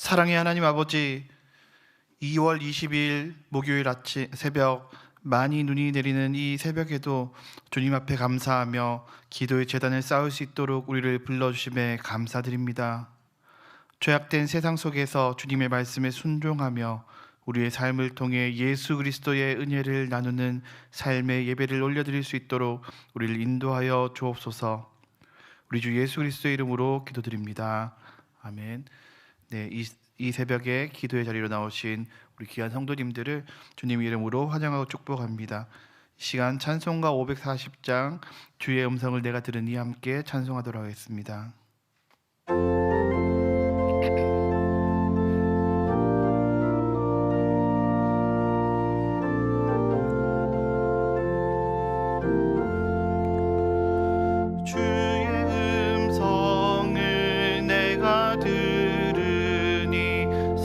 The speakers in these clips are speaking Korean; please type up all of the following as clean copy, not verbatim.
사랑의 하나님 아버지, 2월 20일 목요일 아침 새벽, 많이 눈이 내리는 이 새벽에도 주님 앞에 감사하며 기도의 제단을 쌓을 수 있도록 우리를 불러주심에 감사드립니다. 죄악된 세상 속에서 주님의 말씀에 순종하며 우리의 삶을 통해 예수 그리스도의 은혜를 나누는 삶의 예배를 올려드릴 수 있도록 우리를 인도하여 주옵소서. 우리 주 예수 그리스도의 이름으로 기도드립니다. 아멘. 네, 이 새벽에 기도의 자리로 나오신 우리 귀한 성도님들을 주님 이름으로 환영하고 축복합니다. 이 시간 찬송가 540장 주의 음성을 내가 들으니 함께 찬송하도록 하겠습니다.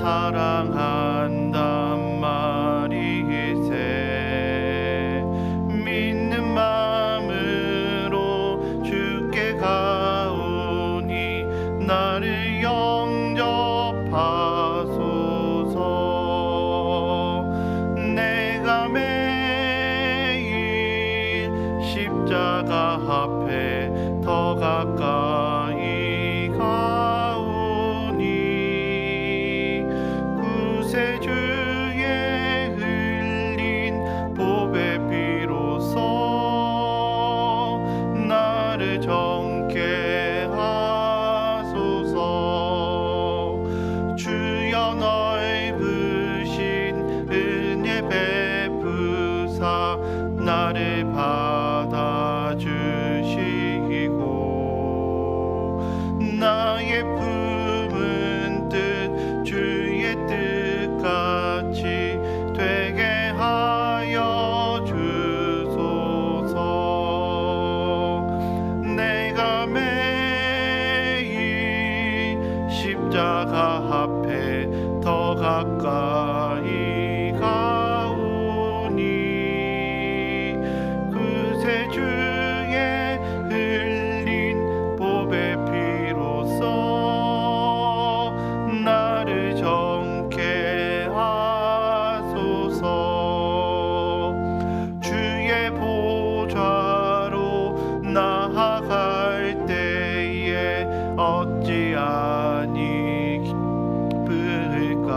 사랑한단 말이세. 믿는 마음으로 주께 가오니 나를 영접하소서. 내가 매일 십자가 앞에 더 가까이 구세주의 흘린 보배 피로써 나를 정케 하소서. 주여 넓으신 은혜 베푸사 나를 받아주시고 나의 품은 뜻 주의 뜻같이 되게 하여 주소서. 내가 매일 십자가 앞에 더 가까이 가오니 구세주의 흘린 보배 피로써 나를 정케 하소서. 주의 보좌로 나아갈 때에 어찌하니 기쁠까.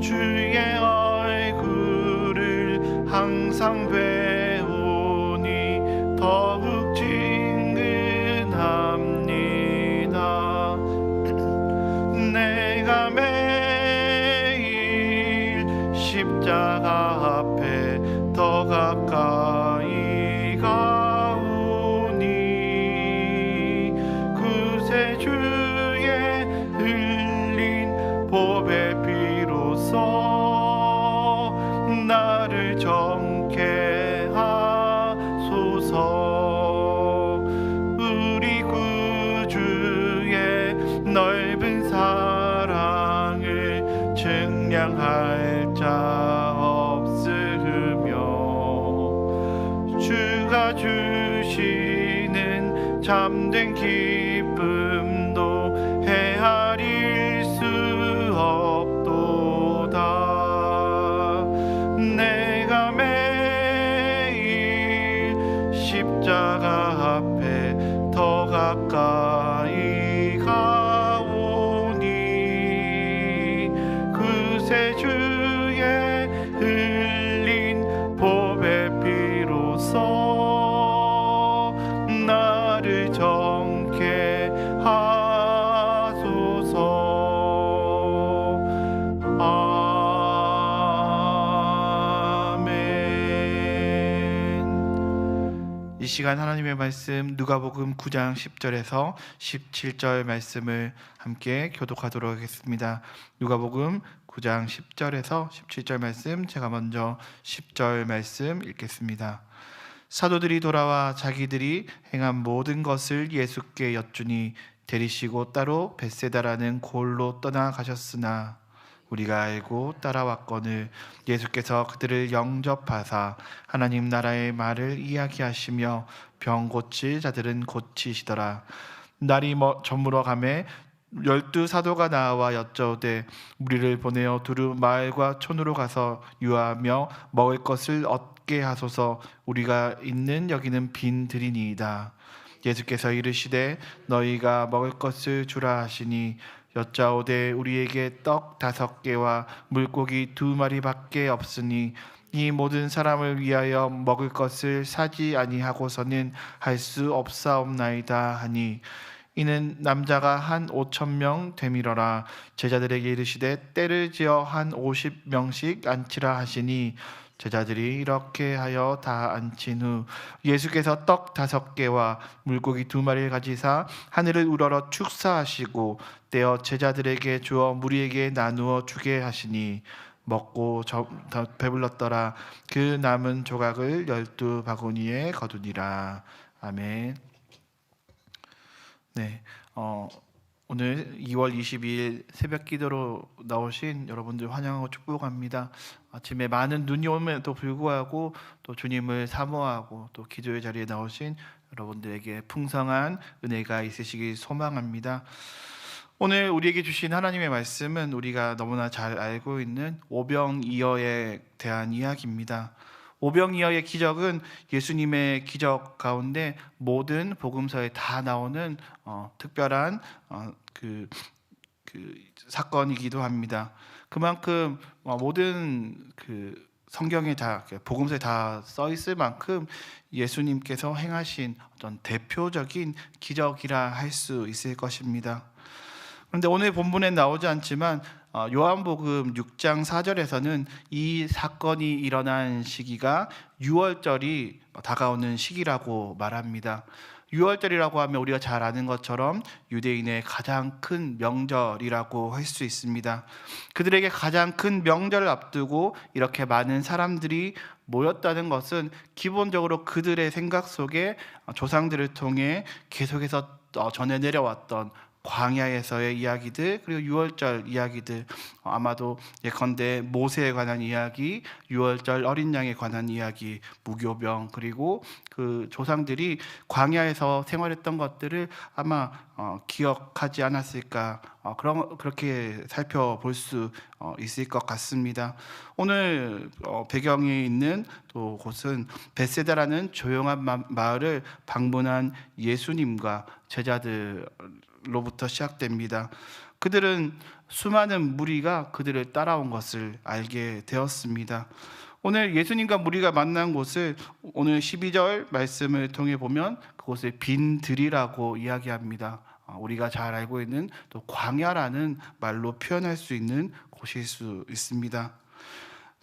주의 얼굴을 항상 배우니 더욱 친근합니다. 내가 매일 십자가 앞에 더 가까이 가오니 구세주의 흘린 보배 피로써 나를 정케 하소서. 우리 구주의 넓은 사랑을 증량할 자 없으며 주가 주시는 참된 기쁨도 헤아릴 수 없도다. 내가 매일 십자가 앞에 더 가까이 가오니 구세주의 흘린 보배 피로써 나를 정케 하소서. 아멘. 이 시간 하나님의 말씀 누가복음 9장 10절에서 17절 말씀을 함께 교독하도록 하겠습니다. 누가복음 9장 10절에서 17절 말씀, 제가 먼저 10절 말씀 읽겠습니다. 사도들이 돌아와 자기들이 행한 모든 것을 예수께 여쭈니 데리시고 따로 벳세다라는 골로 떠나가셨으나 우리가 알고 따라왔거늘 예수께서 그들을 영접하사 하나님 나라의 말을 이야기하시며 병 고칠 자들은 고치시더라. 날이 저물어 가매 12 사도가 나와 여짜오되 우리를 보내어 두루 마을과 촌으로 가서 유하며 먹을 것을 얻게 하소서. 우리가 있는 여기는 빈 들이니이다. 예수께서 이르시되 너희가 먹을 것을 주라 하시니 여짜오되 우리에게 떡 5개와 물고기 2마리밖에 없으니 이 모든 사람을 위하여 먹을 것을 사지 아니하고서는 할 수 없사옵나이다 하니 이는 남자가 한 5,000명 되밀어라. 제자들에게 이르시되 때를 지어 한 50명씩 앉히라 하시니 제자들이 이렇게 하여 다 앉힌 후 예수께서 떡 5개와 물고기 2마리를 가지사 하늘을 우러러 축사하시고 떼어 제자들에게 주어 무리에게 나누어 주게 하시니 먹고 더 배불렀더라. 그 남은 조각을 12바구니에 거두니라. 아멘. 네, 오늘 2월 22일 새벽 기도로 나오신 여러분들 환영하고 축복합니다. 아침에 많은 눈이 옴에도 불구하고 또 주님을 사모하고 또 기도의 자리에 나오신 여러분들에게 풍성한 은혜가 있으시길 소망합니다. 오늘 우리에게 주신 하나님의 말씀은 우리가 너무나 잘 알고 있는 오병이어에 대한 이야기입니다. 오병이어의 기적은 예수님의 기적 가운데 모든 복음서에 다 나오는 특별한 그 사건이기도 합니다. 그만큼 모든 그 성경에 다 복음서에 다 써 있을 만큼 예수님께서 행하신 어떤 대표적인 기적이라 할 수 있을 것입니다. 그런데 오늘 본문에 나오지 않지만 요한복음 6장 4절에서는 이 사건이 일어난 시기가 유월절이 다가오는 시기라고 말합니다. 유월절이라고 하면 우리가 잘 아는 것처럼 유대인의 가장 큰 명절이라고 할 수 있습니다. 그들에게 가장 큰 명절을 앞두고 이렇게 많은 사람들이 모였다는 것은 기본적으로 그들의 생각 속에 조상들을 통해 계속해서 전해 내려왔던 광야에서의 이야기들, 그리고 유월절 이야기들, 아마도 예컨대 모세에 관한 이야기, 유월절 어린 양에 관한 이야기, 무교병, 그리고 그 조상들이 광야에서 생활했던 것들을 아마 기억하지 않았을까, 그렇게 살펴볼 수 있을 것 같습니다. 오늘 배경에 있는 또 곳은 벳세다라는 조용한 마을을 방문한 예수님과 제자들 로부터 시작됩니다. 그들은 수많은 무리가 그들을 따라온 것을 알게 되었습니다. 오늘 예수님과 무리가 만난 곳을 오늘 12절 말씀을 통해 보면 그곳을 빈 들이라고 이야기합니다. 우리가 잘 알고 있는 또 광야라는 말로 표현할 수 있는 곳일 수 있습니다.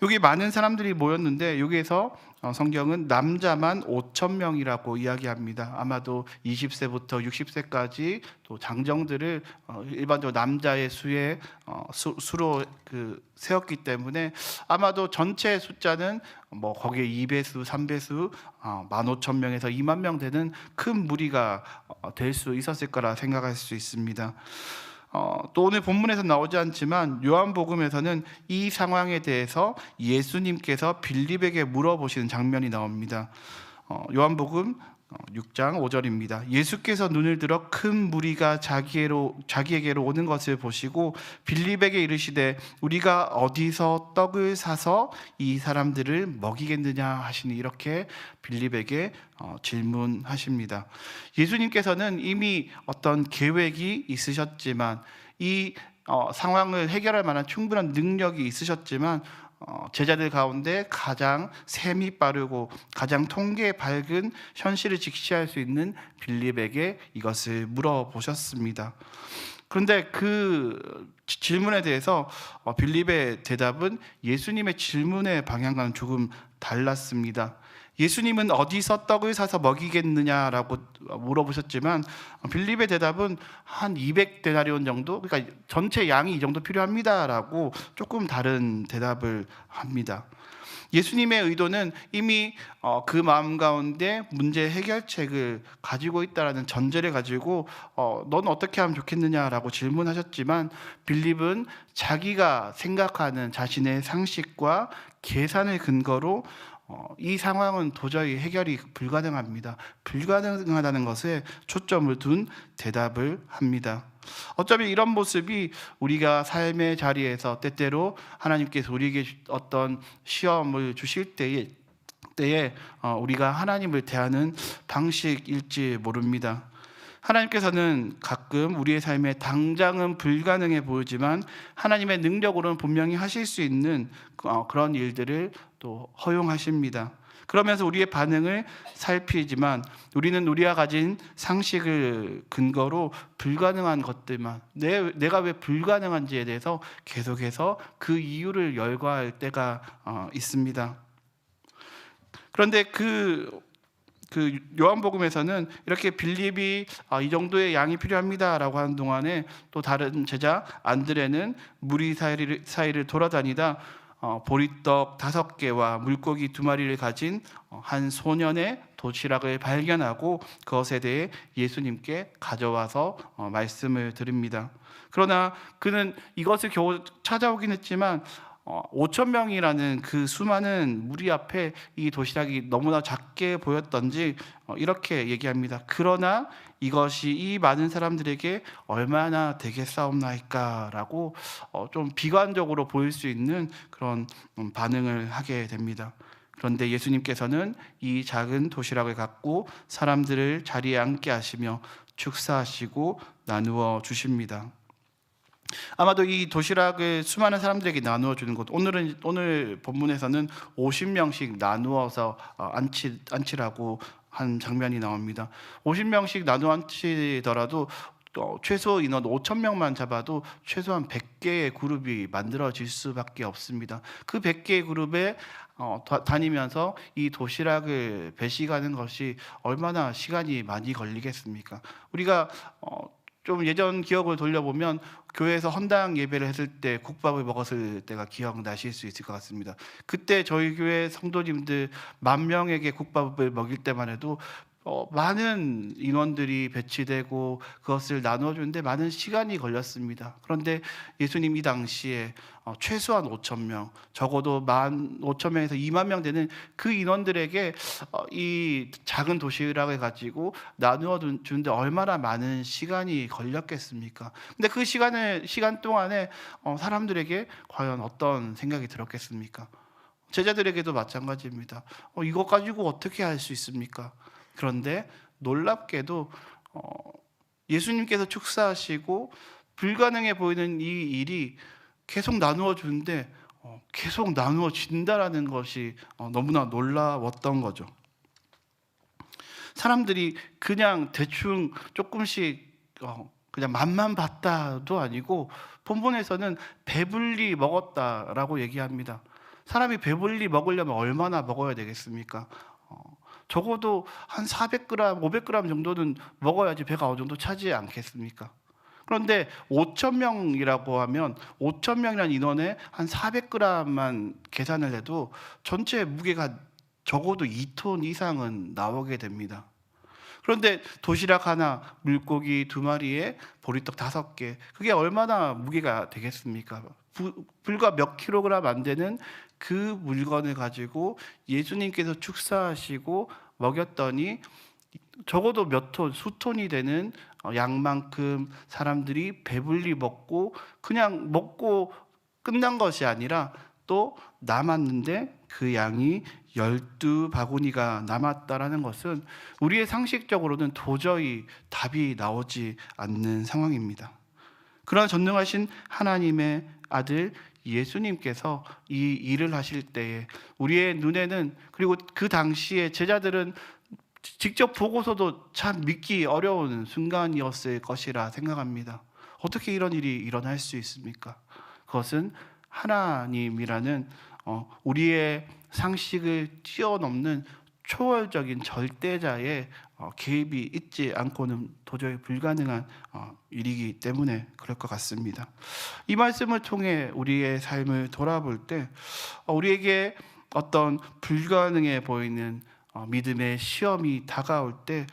여기 많은 사람들이 모였는데 여기에서 성경은 남자만 5,000명이라고 이야기합니다. 아마도 20세부터 60세까지 또 장정들을 일반적으로 남자의 수로 세웠기 때문에 아마도 전체 숫자는 거기에 2배수, 3배수, 15,000명에서 2만 명 되는 큰 무리가 될 수 있었을 거라 생각할 수 있습니다. 또 오늘 본문에서 나오지 않지만 요한복음에서는 이 상황에 대해서 예수님께서 빌립에게 물어보시는 장면이 나옵니다. 요한복음 6장 5절입니다. 예수께서 눈을 들어 큰 무리가 자기에게로 오는 것을 보시고 빌립에게 이르시되 우리가 어디서 떡을 사서 이 사람들을 먹이겠느냐 하시니 이렇게 빌립에게 질문하십니다. 예수님께서는 이미 어떤 계획이 있으셨지만 이 상황을 해결할 만한 충분한 능력이 있으셨지만 제자들 가운데 가장 셈이 빠르고 가장 통계에 밝은 현실을 직시할 수 있는 빌립에게 이것을 물어보셨습니다. 그런데 그 질문에 대해서 빌립의 대답은 예수님의 질문의 방향과는 조금 달랐습니다. 예수님은 어디서 떡을 사서 먹이겠느냐라고 물어보셨지만 빌립의 대답은 한 200데나리온 정도, 그러니까 전체 양이 이 정도 필요합니다라고 조금 다른 대답을 합니다. 예수님의 의도는 이미 그 마음 가운데 문제 해결책을 가지고 있다라는 전제를 가지고 넌 어떻게 하면 좋겠느냐라고 질문하셨지만 빌립은 자기가 생각하는 자신의 상식과 계산을 근거로 이 상황은 도저히 해결이 불가능합니다. 불가능하다는 것에 초점을 둔 대답을 합니다. 어쩌면 이런 모습이 우리가 삶의 자리에서 때때로 하나님께서 우리에게 어떤 시험을 주실 때에 우리가 하나님을 대하는 방식일지 모릅니다. 하나님께서는 가끔 우리의 삶에 당장은 불가능해 보이지만 하나님의 능력으로는 분명히 하실 수 있는 그런 일들을 또 허용하십니다. 그러면서 우리의 반응을 살피지만 우리는 우리가 가진 상식을 근거로 불가능한 것들만 내가 왜 불가능한지에 대해서 계속해서 그 이유를 열거할 때가 있습니다. 그런데 그 요한복음에서는 이렇게 빌립이 이 정도의 양이 필요합니다라고 하는 동안에 또 다른 제자 안드레는 무리 사이를 돌아다니다 보리떡 5개와 물고기 2마리를 가진 한 소년의 도시락을 발견하고 그것에 대해 예수님께 가져와서 말씀을 드립니다. 그러나 그는 이것을 겨우 찾아오긴 했지만 5,000명이라는 그 수많은 무리 앞에 이 도시락이 너무나 작게 보였던지 이렇게 얘기합니다. 그러나 이것이 이 많은 사람들에게 얼마나 되겠사옵나이까라고 좀 비관적으로 보일 수 있는 그런 반응을 하게 됩니다. 그런데 예수님께서는 이 작은 도시락을 갖고 사람들을 자리에 앉게 하시며 축사하시고 나누어 주십니다. 아마도 이 도시락을 수많은 사람들에게 나누어 주는 것, 오늘 본문에서는 50명씩 나누어서 앉히라고 한 장면이 나옵니다. 50명씩 나누어 앉히더라도 최소 인원 5,000명만 잡아도 최소한 100개의 그룹이 만들어질 수밖에 없습니다. 그 100개의 그룹에 다니면서 이 도시락을 배식하는 것이 얼마나 시간이 많이 걸리겠습니까? 우리가 좀 예전 기억을 돌려보면 교회에서 헌당 예배를 했을 때 국밥을 먹었을 때가 기억나실 수 있을 것 같습니다. 그때 저희 교회 성도님들 10,000명에게 국밥을 먹일 때만 해도 많은 인원들이 배치되고 그것을 나눠주는데 많은 시간이 걸렸습니다. 그런데 예수님 이 당시에 최소한 5,000명, 적어도 15,000명에서 20,000명 되는 그 인원들에게 이 작은 도시락을 가지고 나누어 주는데 얼마나 많은 시간이 걸렸겠습니까? 근데 그 시간 동안에 사람들에게 과연 어떤 생각이 들었겠습니까? 제자들에게도 마찬가지입니다. 이거 가지고 어떻게 할 수 있습니까? 그런데 놀랍게도 예수님께서 축사하시고 불가능해 보이는 이 일이 계속 나누어 주는데 계속 나누어진다라는 것이 너무나 놀라웠던 거죠. 사람들이 그냥 대충 조금씩 그냥 맛만 봤다도 아니고 본문에서는 배불리 먹었다라고 얘기합니다. 사람이 배불리 먹으려면 얼마나 먹어야 되겠습니까? 적어도 한 400g, 500g 정도는 먹어야지 배가 어느 정도 차지 않겠습니까? 그런데 5,000명이라고 하면 5,000명이라는 인원에 한 400g만 계산을 해도 전체 무게가 적어도 2톤 이상은 나오게 됩니다. 그런데 도시락 하나, 물고기 2마리에 보리떡 5개, 그게 얼마나 무게가 되겠습니까? 불과 몇 킬로그램 안 되는 그 물건을 가지고 예수님께서 축사하시고 먹였더니 적어도 몇 톤, 수톤이 되는 양만큼 사람들이 배불리 먹고 그냥 먹고 끝난 것이 아니라 또 남았는데 그 양이 12바구니가 남았다라는 것은 우리의 상식적으로는 도저히 답이 나오지 않는 상황입니다. 그러나 전능하신 하나님의 아들 예수님께서 이 일을 하실 때에 우리의 눈에는, 그리고 그 당시에 제자들은 직접 보고서도 참 믿기 어려운 순간이었을 것이라 생각합니다. 어떻게 이런 일이 일어날 수 있습니까? 그것은 하나님이라는 우리의 상식을 뛰어넘는 초월적인 절대자의 개입이 있지 않고는 도저히 불가능한 일이기 때문에 그럴 것 같습니다. 이 말씀을 통해 우리의 삶을 돌아볼 때 우리에게 어떤 불가능해 보이는 믿음의 시험이 다가올 때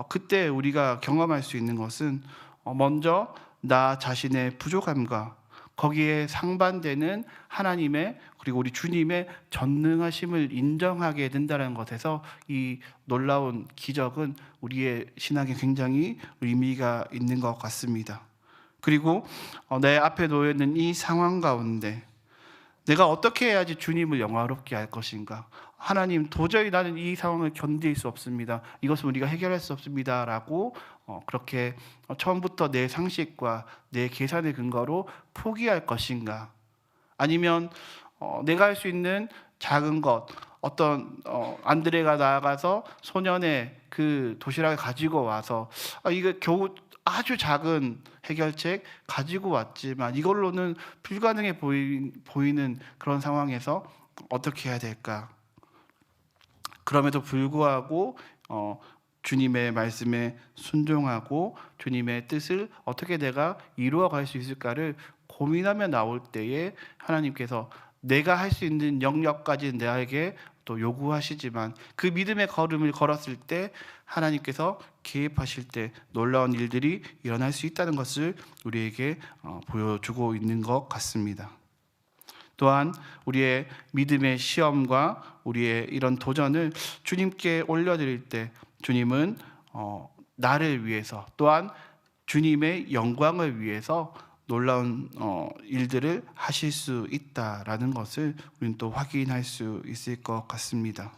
그때 우리가 경험할 수 있는 것은 먼저 나 자신의 부족함과 거기에 상반되는 하나님의, 그리고 우리 주님의 전능하심을 인정하게 된다는 것에서 이 놀라운 기적은 우리의 신앙에 굉장히 의미가 있는 것 같습니다. 그리고 내 앞에 놓여 있는 이 상황 가운데 내가 어떻게 해야지 주님을 영화롭게 할 것인가? 하나님, 도저히 나는 이 상황을 견딜 수 없습니다. 이것은 우리가 해결할 수 없습니다라고 그렇게 처음부터 내 상식과 내 계산의 근거로 포기할 것인가? 아니면 내가 할 수 있는 작은 것, 어떤 안드레가 나아가서 소년의 그 도시락을 가지고 와서 이거 겨우 아주 작은 해결책 가지고 왔지만 이걸로는 불가능해 보이는 그런 상황에서 어떻게 해야 될까? 그럼에도 불구하고 주님의 말씀에 순종하고 주님의 뜻을 어떻게 내가 이루어갈 수 있을까를 고민하며 나올 때에 하나님께서 내가 할 수 있는 영역까지 나에게 또 요구하시지만 그 믿음의 걸음을 걸었을 때 하나님께서 개입하실 때 놀라운 일들이 일어날 수 있다는 것을 우리에게 보여주고 있는 것 같습니다. 또한 우리의 믿음의 시험과 우리의 이런 도전을 주님께 올려드릴 때 주님은 나를 위해서 또한 주님의 영광을 위해서 놀라운 일들을 하실 수 있다라는 것을 우리는 또 확인할 수 있을 것 같습니다.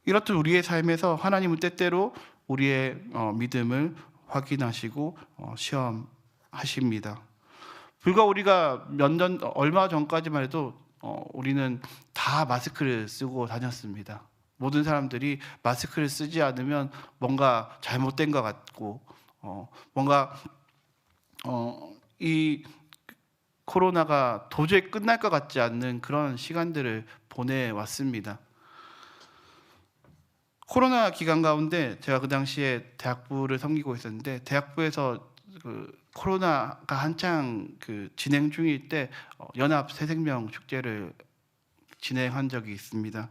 이렇듯 우리의 삶에서 하나님은 때때로 우리의 믿음을 확인하시고 시험하십니다. 불과 우리가 얼마 전까지만 해도 우리는 다 마스크를 쓰고 다녔습니다. 모든 사람들이 마스크를 쓰지 않으면 뭔가 잘못된 것 같고 뭔가 이 코로나가 도저히 끝날 것 같지 않는 그런 시간들을 보내왔습니다. 코로나 기간 가운데 제가 그 당시에 대학부를 섬기고 있었는데 대학부에서 코로나가 한창 진행 중일 때 연합 새생명 축제를 진행한 적이 있습니다.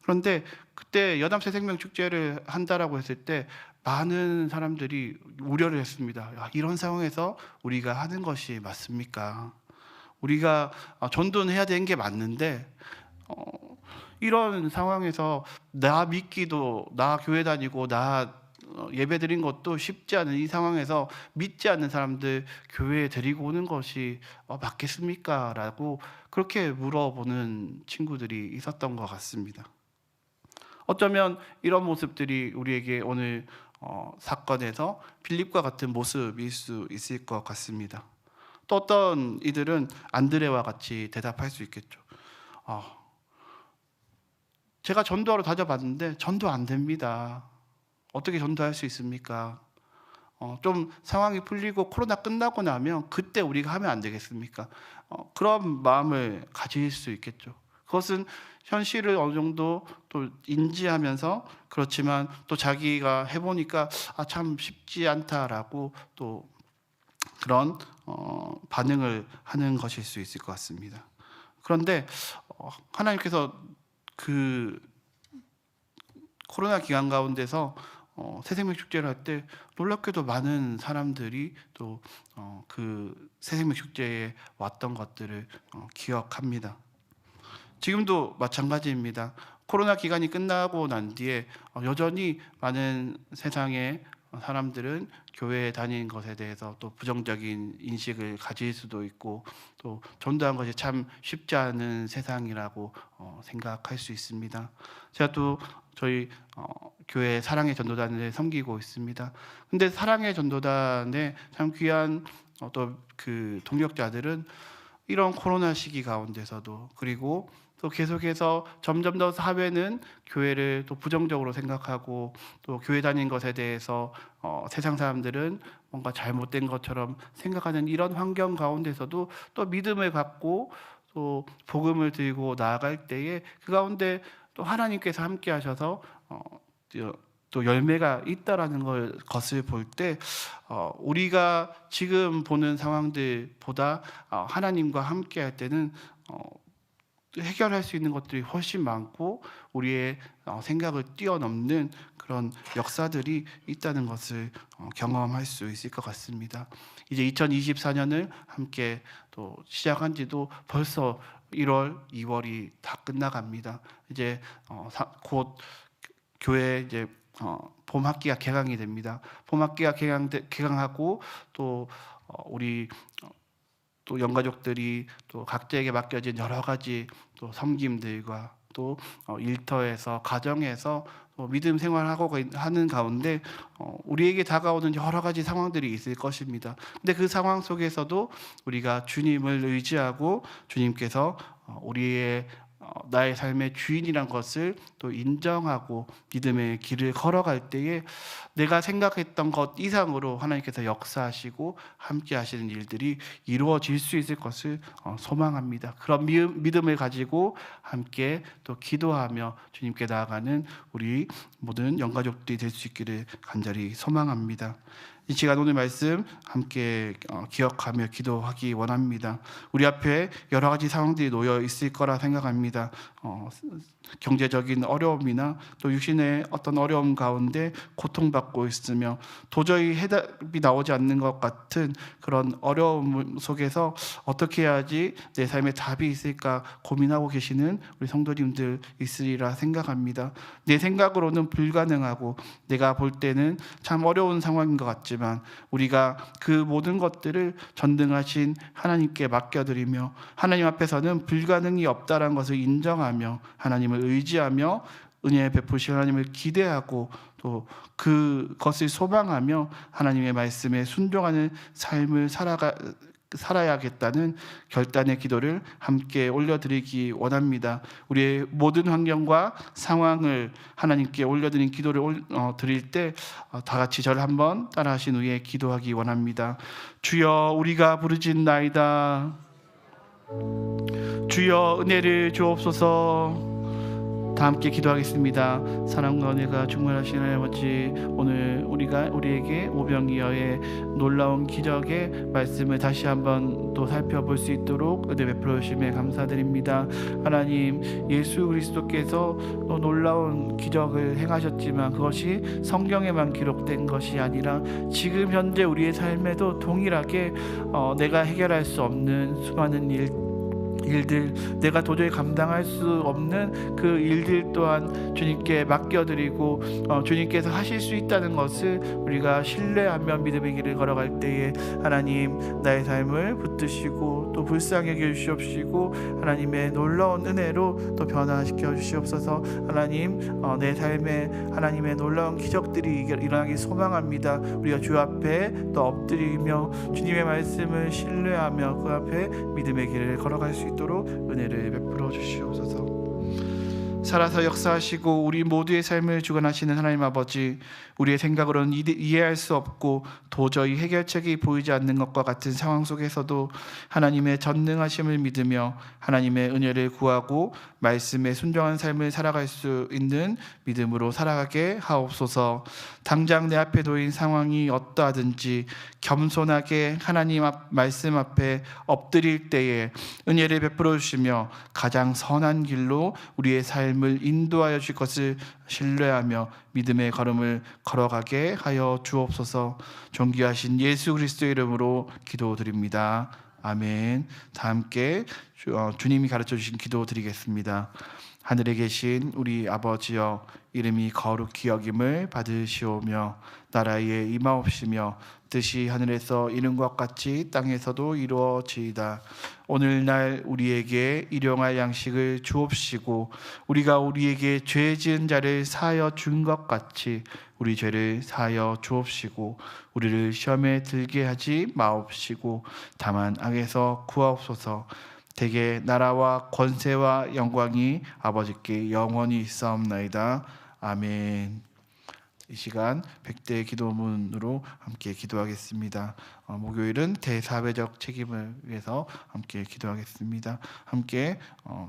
그런데 그때 연합 새생명 축제를 한다라고 했을 때 많은 사람들이 우려를 했습니다. 이런 상황에서 우리가 하는 것이 맞습니까? 우리가 전도는 해야 되는 게 맞는데 이런 상황에서 나 믿기도 나 교회 다니고 나 예배 드린 것도 쉽지 않은 이 상황에서 믿지 않는 사람들 교회에 데리고 오는 것이 맞겠습니까? 라고 그렇게 물어보는 친구들이 있었던 것 같습니다. 어쩌면 이런 모습들이 우리에게 오늘 사건에서 빌립과 같은 모습일 수 있을 것 같습니다. 또 어떤 이들은 안드레와 같이 대답할 수 있겠죠. 제가 전도하러 다녀봤는데 전도 안 됩니다. 어떻게 전도할 수 있습니까? 좀 상황이 풀리고 코로나 끝나고 나면 그때 우리가 하면 안 되겠습니까? 그런 마음을 가질 수 있겠죠. 그것은 현실을 어느 정도 또 인지하면서 그렇지만 또 자기가 해보니까 참 쉽지 않다라고 또 그런 반응을 하는 것일 수 있을 것 같습니다. 그런데 하나님께서 그 코로나 기간 가운데서 새생명 축제를 할 때 놀랍게도 많은 사람들이 또 그 새생명 축제에 왔던 것들을 기억합니다. 지금도 마찬가지입니다. 코로나 기간이 끝나고 난 뒤에 여전히 많은 세상의 사람들은 교회에 다니는 것에 대해서 또 부정적인 인식을 가질 수도 있고 또 전도한 것이 참 쉽지 않은 세상이라고 생각할 수 있습니다. 제가 또 저희 교회 사랑의 전도단을 섬기고 있습니다. 근데 사랑의 전도단에 참 귀한 또 그 동역자들은 이런 코로나 시기 가운데서도 그리고 또 계속해서 점점 더 사회는 교회를 또 부정적으로 생각하고 또 교회 다닌 것에 대해서 세상 사람들은 뭔가 잘못된 것처럼 생각하는 이런 환경 가운데서도 또 믿음을 갖고 또 복음을 들고 나아갈 때에 그 가운데 또 하나님께서 함께 하셔서 또 열매가 있다라는 것을 볼 때 우리가 지금 보는 상황들보다 하나님과 함께 할 때는 해결할 수 있는 것들이 훨씬 많고 우리의 생각을 뛰어넘는 그런 역사들이 있다는 것을 경험할 수 있을 것 같습니다. 이제 2024년을 함께 또 시작한 지도 벌써 1월, 2월이 다 끝나갑니다. 이제 곧 교회 이제 봄 학기가 개강이 됩니다. 봄 학기가 개강하고 또 우리 또 영가족들이 또 각자에게 맡겨진 여러 가지 또 섬김들과 또 일터에서 가정에서 믿음 생활하고 하는 가운데 우리에게 다가오는 여러 가지 상황들이 있을 것입니다. 근데 그 상황 속에서도 우리가 주님을 의지하고 주님께서 우리의 나의 삶의 주인이란 것을 또 인정하고 믿음의 길을 걸어갈 때에 내가 생각했던 것 이상으로 하나님께서 역사하시고 함께 하시는 일들이 이루어질 수 있을 것을 소망합니다. 그런 믿음을 가지고 함께 또 기도하며 주님께 나아가는 우리 모든 영가족들이 될 수 있기를 간절히 소망합니다. 이 시간 오늘 말씀 함께 기억하며 기도하기 원합니다. 우리 앞에 여러 가지 상황들이 놓여 있을 거라 생각합니다. 경제적인 어려움이나 또 육신의 어떤 어려움 가운데 고통받고 있으며 도저히 해답이 나오지 않는 것 같은 그런 어려움 속에서 어떻게 해야지 내 삶에 답이 있을까 고민하고 계시는 우리 성도님들 있으리라 생각합니다. 내 생각으로는 불가능하고 내가 볼 때는 참 어려운 상황인 것 같지만 우리가 그 모든 것들을 전능하신 하나님께 맡겨드리며 하나님 앞에서는 불가능이 없다는 것을 인정하며 하나님을 의지하며 은혜 베푸신 하나님을 기대하고 또 그것을 소망하며 하나님의 말씀에 순종하는 삶을 살아야겠다는 결단의 기도를 함께 올려드리기 원합니다. 우리의 모든 환경과 상황을 하나님께 올려드린 기도를 드릴 때 다 같이 저를 한번 따라하신 후에 기도하기 원합니다. 주여 우리가 부르짖나이다. 주여 은혜를 주옵소서. 다 함께 기도하겠습니다. 사랑과 은혜가 충만하신 하나님 아버지, 오늘 우리에게 오병이어의 놀라운 기적의 말씀을 다시 한번 또 살펴볼 수 있도록 은혜 베풀어 주심에 감사드립니다. 하나님, 예수 그리스도께서 놀라운 기적을 행하셨지만 그것이 성경에만 기록된 것이 아니라 지금 현재 우리의 삶에도 동일하게 내가 해결할 수 없는 수많은 일들, 내가 도저히 감당할 수 없는 그 일들 또한 주님께 맡겨드리고 주님께서 하실 수 있다는 것을 우리가 신뢰하며 믿음의 길을 걸어갈 때에 하나님 나의 삶을 붙드시고 또 불쌍히 여겨 주시옵시고 하나님의 놀라운 은혜로 또 변화시켜 주시옵소서. 하나님, 내 삶에 하나님의 놀라운 기적들이 일어나기 소망합니다. 우리가 주 앞에 또 엎드리며 주님의 말씀을 신뢰하며 그 앞에 믿음의 길을 걸어갈 수 있도록 은혜를 베풀어 주시옵소서. 살아서 역사하시고 우리 모두의 삶을 주관하시는 하나님 아버지, 우리의 생각으로는 이해할 수 없고 도저히 해결책이 보이지 않는 것과 같은 상황 속에서도 하나님의 전능하심을 믿으며 하나님의 은혜를 구하고 말씀에 순종한 삶을 살아갈 수 있는 믿음으로 살아가게 하옵소서. 당장 내 앞에 놓인 상황이 어떠하든지 겸손하게 하나님 말씀 앞에 엎드릴 때에 은혜를 베풀어 주시며 가장 선한 길로 우리의 삶을 인도하여 주실 것을 신뢰하며 믿음의 걸음을 걸어가게 하여 주옵소서. 존귀하신 예수 그리스도의 이름으로 기도드립니다. 아멘. 다 함께 주님이 가르쳐 주신 기도 드리겠습니다. 하늘에 계신 우리 아버지여, 이름이 거룩히 여김을 받으시오며 나라에 임하옵시며 뜻이 하늘에서 이룬 것 같이 땅에서도 이루어지이다. 오늘날 우리에게 일용할 양식을 주옵시고 우리가 우리에게 죄 지은 자를 사하여 준 것 같이 우리 죄를 사하여 주옵시고 우리를 시험에 들게 하지 마옵시고 다만 악에서 구하옵소서. 대개 나라와 권세와 영광이 아버지께 영원히 있사옵나이다. 아멘. 이 시간 100대 기도문으로 함께 기도하겠습니다. 목요일은 대사회적 책임을 위해서 함께 기도하겠습니다. 함께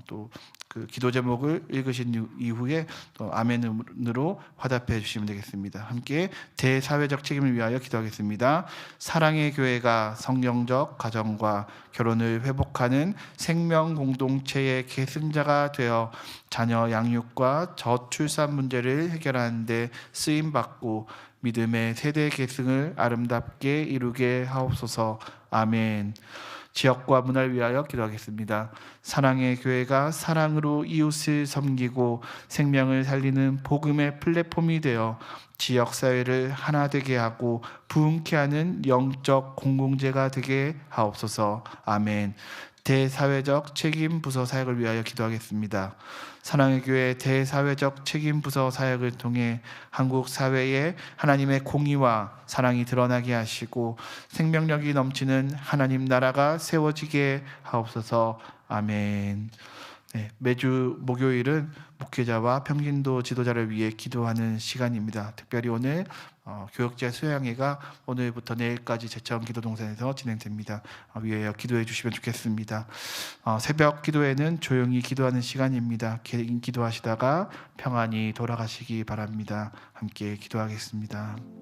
또 그 기도 제목을 읽으신 이후에 또 아멘으로 화답해 주시면 되겠습니다. 함께 대사회적 책임을 위하여 기도하겠습니다. 사랑의 교회가 성경적 가정과 결혼을 회복하는 생명 공동체의 계승자가 되어 자녀 양육과 저출산 문제를 해결하는 데 쓰임 받고 믿음의 세대 계승을 아름답게 이루게 하옵소서. 아멘. 지역과 문화를 위하여 기도하겠습니다. 사랑의 교회가 사랑으로 이웃을 섬기고 생명을 살리는 복음의 플랫폼이 되어 지역 사회를 하나 되게 하고 부흥케 하는 영적 공동체가 되게 하옵소서. 아멘. 대사회적 책임 부서 사역을 위하여 기도하겠습니다. 사랑의 교회 대사회적 책임 부서 사역을 통해 한국 사회에 하나님의 공의와 사랑이 드러나게 하시고 생명력이 넘치는 하나님 나라가 세워지게 하옵소서. 아멘. 네, 매주 목요일은 목회자와 평신도 지도자를 위해 기도하는 시간입니다. 특별히 오늘 교역제 수양회가 오늘부터 내일까지 제천 기도동산에서 진행됩니다. 위에 기도해 주시면 좋겠습니다. 새벽 기도회는 조용히 기도하는 시간입니다. 개인 기도하시다가 평안히 돌아가시기 바랍니다. 함께 기도하겠습니다.